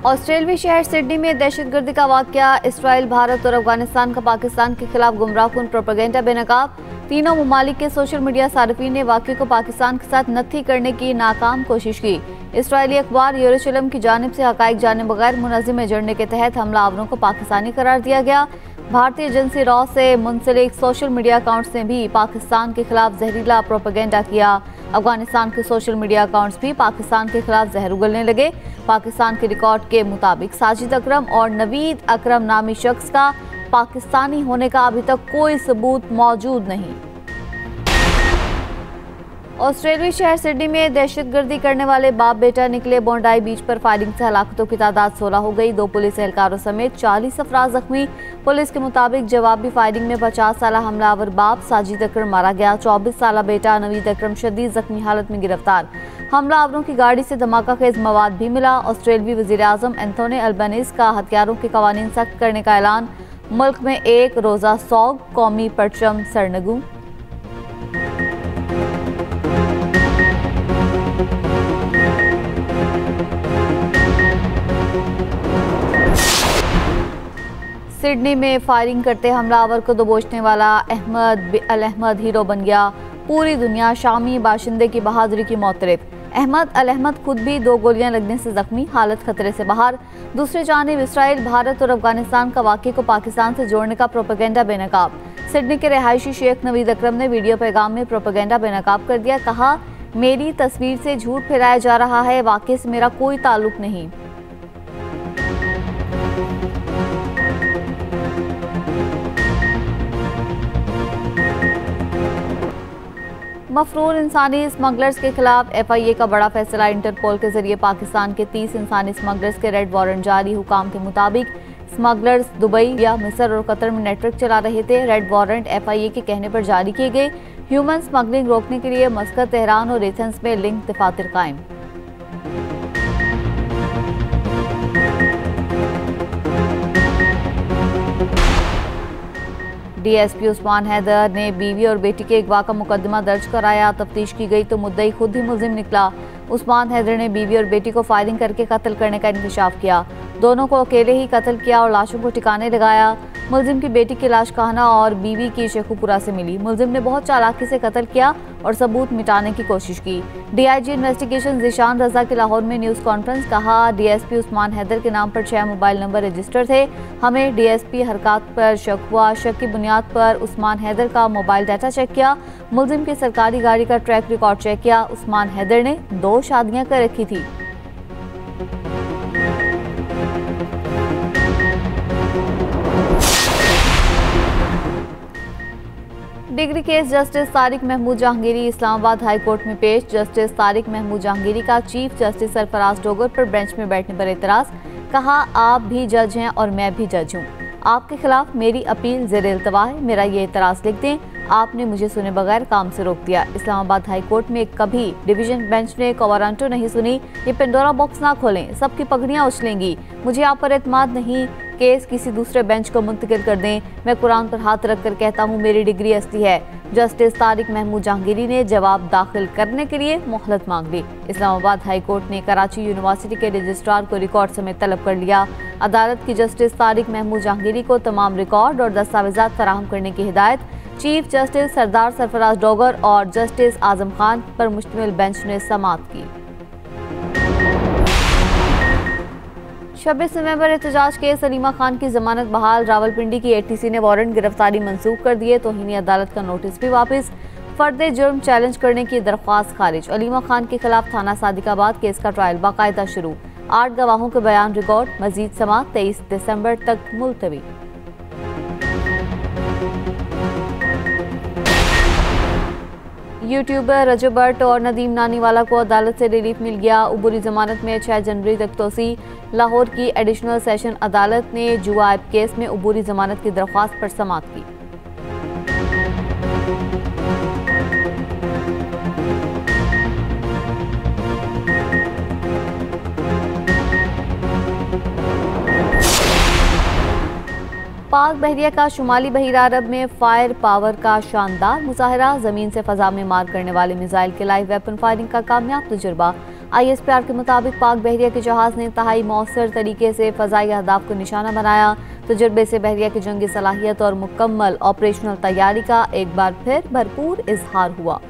ऑस्ट्रेलियाई शहर सिडनी में दहशतगर्दी का वाकया, इसराइल, भारत और अफगानिस्तान का पाकिस्तान के खिलाफ गुमराहकुन प्रोपेगेंडा बेनकाब। तीनों ममालिक के सोशल मीडिया सार्फिन ने वाकये को पाकिस्तान के साथ नत्थी करने की नाकाम कोशिश की। इसराइली अखबार यरूशलेम की जानिब से हकाइक जाने बगैर मुनज़्ज़म एजेंडे के तहत हमलावरों को पाकिस्तानी करार दिया गया। भारतीय एजेंसी रॉ से मुंसलिक सोशल मीडिया अकाउंट्स ने भी पाकिस्तान के खिलाफ जहरीला प्रोपेगेंडा किया। अफगानिस्तान के सोशल मीडिया अकाउंट्स भी पाकिस्तान के खिलाफ जहर उगलने लगे। पाकिस्तान के रिकॉर्ड के मुताबिक साजिद अकरम और नवीद अकरम नामी शख्स का पाकिस्तानी होने का अभी तक कोई सबूत मौजूद नहीं। ऑस्ट्रेलियाई शहर सिडनी में दहशतगर्दी करने वाले बाप बेटा निकले। बोंडाई बीच पर फायरिंग से हलाकतों की तादाद 16 हो गई। 2 पुलिस एहलकारों समेत 40 अफराद जख्मी। पुलिस के मुताबिक जवाबी फायरिंग में 50 साल हमलावर बाप साजिद अकरम मारा गया। 24 साल बेटा नवीद अकरम शदीद जख्मी हालत में गिरफ्तार। हमलावरों की गाड़ी से धमाका खेज मवाद भी मिला। ऑस्ट्रेलियाई वज़ीर आज़म एंथोनी अल्बनीज़ का हथियारों के कवानीन सख्त करने का ऐलान। मुल्क में एक रोज़ा सौग, कौमी परचम सरनगू। सिडनी में फायरिंग करते हमलावर को दबोचने वाला अहमद अल अहमद हीरो बन गया। पूरी दुनिया शामी बाशिंदे की बहादुरी की मोतरफ। अहमद अल अहमद खुद भी 2 गोलियां लगने से जख्मी, हालत खतरे से बाहर। दूसरी जानिब इसराइल, भारत और अफगानिस्तान का वाकये को पाकिस्तान से जोड़ने का प्रोपेगेंडा बेनकाब। सिडनी के रिहायशी शेख नवीद अकरम ने वीडियो पैगाम में प्रोपेगेंडा बेनकाब कर दिया। कहा, मेरी तस्वीर से झूठ फैलाया जा रहा है, वाकये से मेरा कोई ताल्लुक नहीं। मफरूर इंसानी स्मगलर्स के खिलाफ FIA का बड़ा फैसला। इंटरपोल के जरिए पाकिस्तान के 30 इंसानी स्मगलर्स के रेड वारंट जारी। हुकाम के मुताबिक स्मगलर्स दुबई या मिस्र और कतर में नेटवर्क चला रहे थे। रेड वारंट FIA के कहने पर जारी किए गए। ह्यूमन स्मगलिंग रोकने के लिए मस्कत, तेहरान और एथेंस में लिंक दफातर कायम। DSP उस्मान हैदर ने बीवी और बेटी के अगवा का मुकदमा दर्ज कराया। तफ्तीश की गई तो मुद्दई खुद ही मुलजिम निकला। उस्मान हैदर ने बीवी और बेटी को फायरिंग करके कत्ल करने का इंकशाफ किया। दोनों को अकेले ही कत्ल किया और लाशों को ठिकाने लगाया। मुलजिम की बेटी की लाश काहना और बीवी की शेखुपुरा से मिली। मुलजिम ने बहुत चालाकी से कत्ल किया और सबूत मिटाने की कोशिश की। DIG इन्वेस्टिगेशन ज़ीशान रजा के लाहौर में न्यूज़ कॉन्फ्रेंस। कहा, DSP उस्मान हैदर के नाम पर 6 मोबाइल नंबर रजिस्टर थे। हमें DSP हरकत पर शक हुआ। शक की बुनियाद पर उस्मान हैदर का मोबाइल डाटा चेक किया। मुलजिम की सरकारी गाड़ी का ट्रैक रिकॉर्ड चेक किया। उस्मान हैदर ने 2 शादियां कर रखी थी। Degree case justice Tariq Mahmood Jahangiri Islamabad high court में पेश। जस्टिस तारिक महमूद जहांगीरी का चीफ जस्टिस सरफराज डोगर पर बेंच में बैठने पर एतराज। कहा, आप भी जज हैं और मैं भी जज हूँ। आपके खिलाफ मेरी अपील ज़ेर इल्तवा है। मेरा ये एतराज़ लिख दें। आपने मुझे सुने बगैर काम से रोक दिया। इस्लामाबाद हाई कोर्ट में कभी डिवीजन बेंच ने कोवारंटो नहीं सुनी। ये पेंडोरा बॉक्स ना खोलें, सबकी पगड़ियाँ उछलेंगी। मुझे आप पर एतमाद नहीं। केस किसी दूसरे बेंच को मुंतकिल कर दें। मैं कुरान पर हाथ रख कर कहता हूँ, मेरी डिग्री असली है। जस्टिस तारिक महमूद जहांगीरी ने जवाब दाखिल करने के लिए मोहलत मांग ली। इस्लामाबाद हाई कोर्ट ने कराची यूनिवर्सिटी के रजिस्ट्रार को रिकॉर्ड समेत तलब कर लिया। अदालत की जस्टिस तारिक महमूद जहांगीरी को तमाम रिकॉर्ड और दस्तावेजात फराहम करने की हिदायत। चीफ जस्टिस सरदार सरफराज डोगर और जस्टिस आजम खान पर मुश्तमिल बेंच ने समाअत की। 26 नवंबर एहतजाज के सलीमा खान की जमानत बहाल। रावलपिंडी की ATC ने वारंट गिरफ्तारी मंसूख कर दिए। तौहीनी अदालत का नोटिस भी वापस। फर्द जुर्म चैलेंज करने की दरख्वास्त खारिज। अलीमा खान के खिलाफ थाना सादिकाबाद केस का ट्रायल बाकायदा शुरू। 8 गवाहों के बयान रिकॉर्ड। मजीद समाअत 23 दिसंबर तक मुलतवी। यूट्यूबर रजब भट्ट और नदीम नानीवाला को अदालत से रिलीफ मिल गया। अबूरी जमानत में 6 जनवरी तक तोसी। लाहौर की एडिशनल सेशन अदालत ने जुआ ऐप केस में अबूरी जमानत की दरख्वास्त पर समाअत की। पाक बहरिया का शुमाली बहिरा अरब में फायर पावर का शानदार मुजाहरा। जमीन से फजा में मार करने वाले मिसाइल के लाइव वेपन फायरिंग का कामयाब तजुर्बा। ISPR के मुताबिक पाक बहरिया के जहाज ने इंतहाई मौसर तरीके से फ़ज़ाई अहदाफ को निशाना बनाया। तजुर्बे से बहरिया की जंगी सलाहियत और मुकम्मल ऑपरेशनल तैयारी का एक बार फिर भरपूर इजहार हुआ।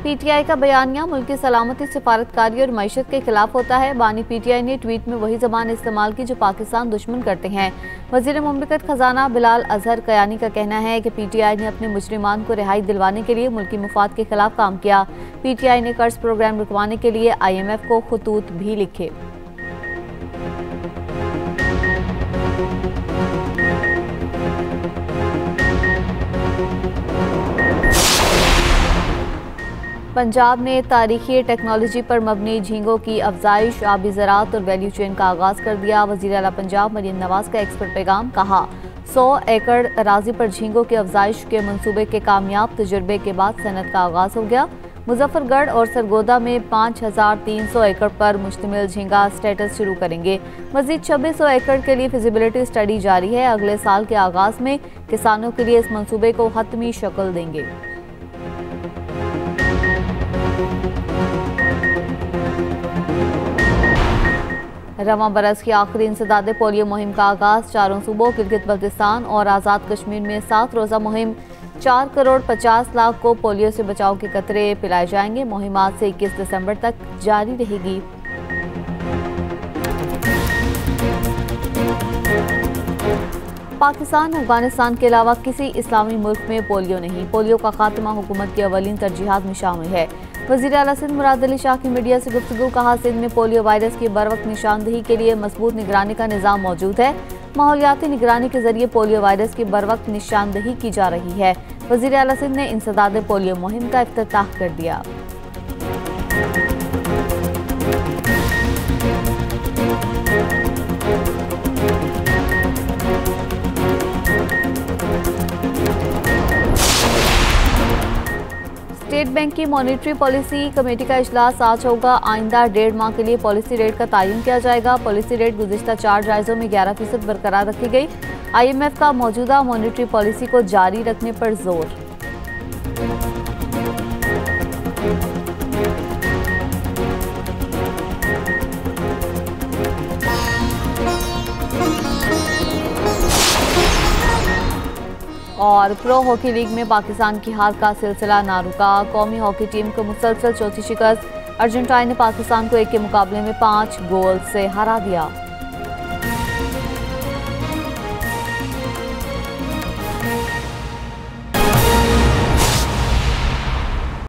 PTI का बयानिया मुल्क की सलामती, सिफारतकारी और मईशत के खिलाफ होता है। बानी PTI ने ट्वीट में वही जबान इस्तेमाल की जो पाकिस्तान दुश्मन करते हैं। वजीर मुमलिकत खजाना बिलाल अजहर कयानी का कहना है कि PTI ने अपने मुजरिमान को रिहाई दिलवाने के लिए मुल्की मुफाद के खिलाफ काम किया। PTI ने कर्ज प्रोग्राम रुकवाने के लिए IMF को खतूत भी लिखे। पंजाब ने तारीखी टेक्नोलॉजी पर मबनी झींगों की अफजाइश, आबी ज़राअत और वैल्यू चेन का आगाज़ कर दिया। वज़ीर आला पंजाब मरीम नवाज का एक्सपर्ट पैगाम, कहा 100 एकड़ अराजी पर झींगों की अफजाइश के मंसूबे के कामयाब तजुर्बे के बाद सनत का आगाज़ हो गया। मुजफ्फरगढ़ और सरगोदा में 5300 एकड़ पर मुश्तमिल झींगा स्टेटस शुरू करेंगे। मज़ीद 2600 एकड़ के लिए फिजिबिलिटी स्टडी जारी है। अगले साल के आगाज़ में किसानों के लिए इस मंसूबे को हतमी शक्ल देंगे। रवां बरस की आखिरी इंसदादे पोलियो मुहिम का आगाज़। चारों सूबों गिलगित बल्तिस्तान और आज़ाद कश्मीर में 7 रोज़ा मुहिम। 4 करोड़ 50 लाख को पोलियो से बचाव के कतरे पिलाए जाएंगे। मुहिम आज से 21 दिसंबर तक जारी रहेगी। पाकिस्तान, अफगानिस्तान के अलावा किसी इस्लामी मुल्क में पोलियो नहीं। पोलियो का खात्मा हुकूमत की अवलीन तरजीहात में शामिल है। वज़ीर आला सिंध मुराद अली शाह की मीडिया से गुफ्तगू, कहा सिंध में पोलियो वायरस की बरवक्त निशानदही के लिए मजबूत निगरानी का निज़ाम मौजूद है। माहौलियाती निगरानी के जरिए पोलियो वायरस की बरवक्त निशानदही की जा रही है। वज़ीर आला सिंध ने इंसदादे पोलियो मुहिम का इफ्तिताह कर दिया। स्टेट बैंक की मॉनिटरी पॉलिसी कमेटी का इजलास आज होगा। आइंदा 1.5 माह के लिए पॉलिसी रेट का तयन किया जाएगा। पॉलिसी रेट गुज़िश्ता 4 जायज़ों में 11% बरकरार रखी गई। IMF का मौजूदा मॉनिटरी पॉलिसी को जारी रखने पर जोर। और प्रो हॉकी लीग में पाकिस्तान की हार का सिलसिला ना रुका। कौमी हॉकी टीम को मुसलसल चौथी शिकस्त। अर्जेंटाइन ने पाकिस्तान को 1 के मुकाबले में 5 गोल से हरा दिया।